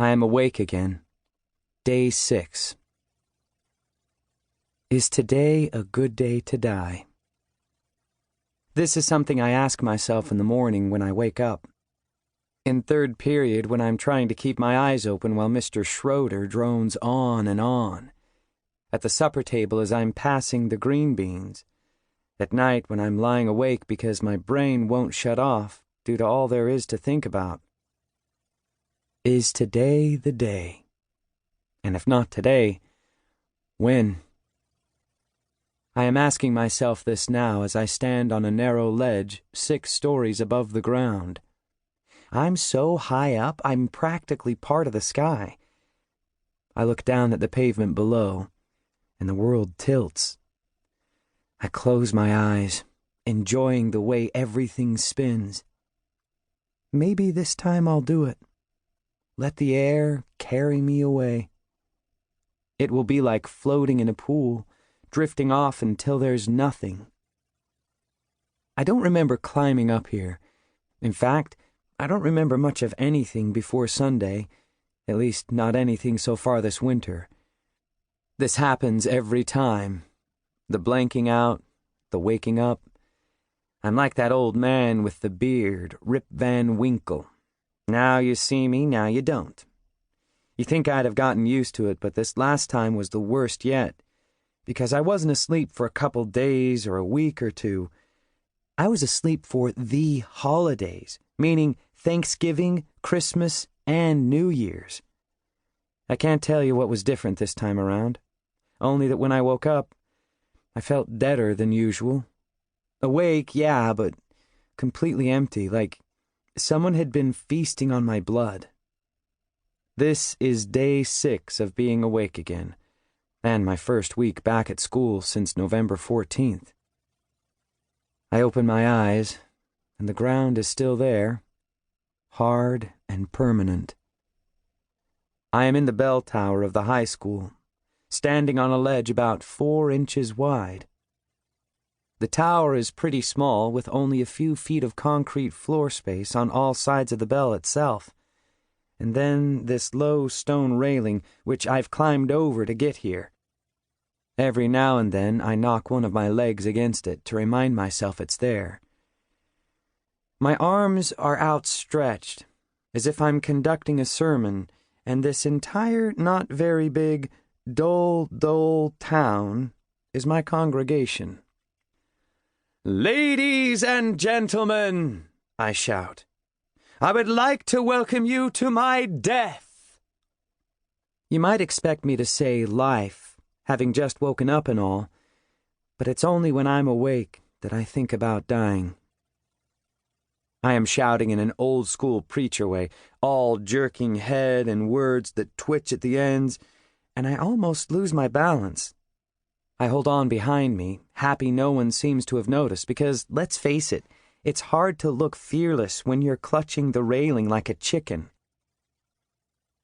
I am awake again. Day 6. Is today a good day to die? This is something I ask myself in the morning when I wake up. In third period, when I'm trying to keep my eyes open while Mr. Schroeder drones on and on. At the supper table as I'm passing the green beans. At night when I'm lying awake because my brain won't shut off due to all there is to think about. Is today the day? And if not today, when? I am asking myself this now as I stand on a narrow ledge 6 stories above the ground. I'm so high up, I'm practically part of the sky. I look down at the pavement below, and the world tilts. I close my eyes, enjoying the way everything spins. Maybe this time I'll do it. Let the air carry me away. It will be like floating in a pool, drifting off until there's nothing. I don't remember climbing up here. In fact, I don't remember much of anything before Sunday, at least not anything so far this winter. This happens every time. The blanking out, the waking up. I'm like that old man with the beard, Rip Van Winkle. Now you see me, now you don't. You think I'd have gotten used to it, but this last time was the worst yet, because I wasn't asleep for a couple days or a week or two. I was asleep for the holidays, meaning Thanksgiving, Christmas, and New Year's. I can't tell you what was different this time around, only that when I woke up, I felt deader than usual. Awake, yeah, but completely empty, like someone had been feasting on my blood. This is day 6 of being awake again, and my first week back at school since November 14th. I open my eyes, and the ground is still there, hard and permanent. I am in the bell tower of the high school, standing on a ledge about 4 inches wide. The tower is pretty small, with only a few feet of concrete floor space on all sides of the bell itself, and then this low stone railing which I've climbed over to get here. Every now and then I knock one of my legs against it to remind myself it's there. My arms are outstretched, as if I'm conducting a sermon, and this entire not very big, dull town is my congregation. "Ladies and gentlemen," I shout, "I would like to welcome you to my death." You might expect me to say life, having just woken up and all, but it's only when I'm awake that I think about dying. I am shouting in an old-school preacher way, all jerking head and words that twitch at the ends, and I almost lose my balance. I hold on behind me, happy no one seems to have noticed, because, let's face it, it's hard to look fearless when you're clutching the railing like a chicken.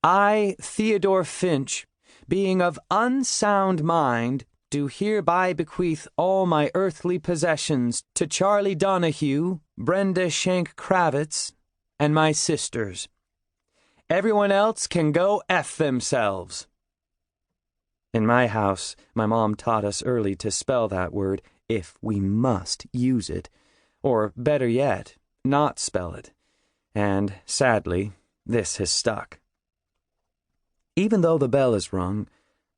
I, Theodore Finch, being of unsound mind, do hereby bequeath all my earthly possessions to Charlie Donahue, Brenda Shank Kravitz, and my sisters. Everyone else can go F themselves. In my house, my mom taught us early to spell that word if we must use it, or better yet, not spell it, and, sadly, this has stuck. Even though the bell is rung,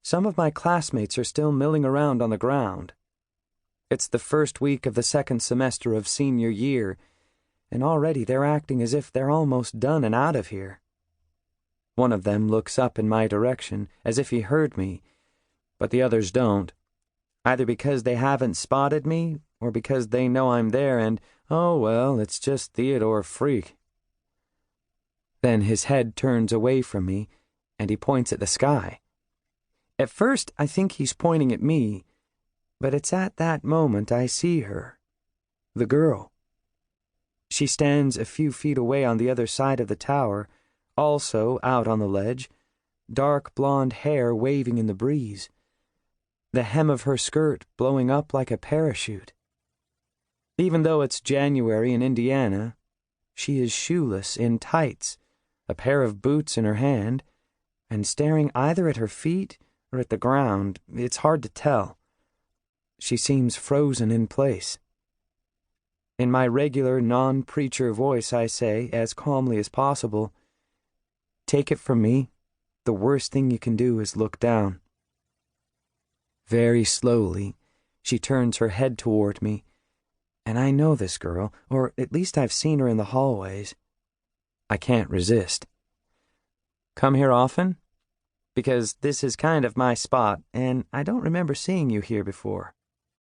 some of my classmates are still milling around on the ground. It's the first week of the 2nd semester of senior year, and already they're acting as if they're almost done and out of here. One of them looks up in my direction, as if he heard me, but the others don't, either because they haven't spotted me, or because they know I'm there and, oh well, it's just Theodore Freak. Then his head turns away from me, and he points at the sky. At first, I think he's pointing at me, but it's at that moment I see her, the girl. She stands a few feet away on the other side of the tower, also out on the ledge, dark blonde hair waving in the breeze, the hem of her skirt blowing up like a parachute. Even though it's January in Indiana, she is shoeless in tights, a pair of boots in her hand, and staring either at her feet or at the ground. It's hard to tell. She seems frozen in place. In my regular non-preacher voice, I say, as calmly as possible, "Take it from me, the worst thing you can do is look down." Very slowly, she turns her head toward me, and I know this girl, or at least I've seen her in the hallways. I can't resist. "Come here often? Because this is kind of my spot, and I don't remember seeing you here before."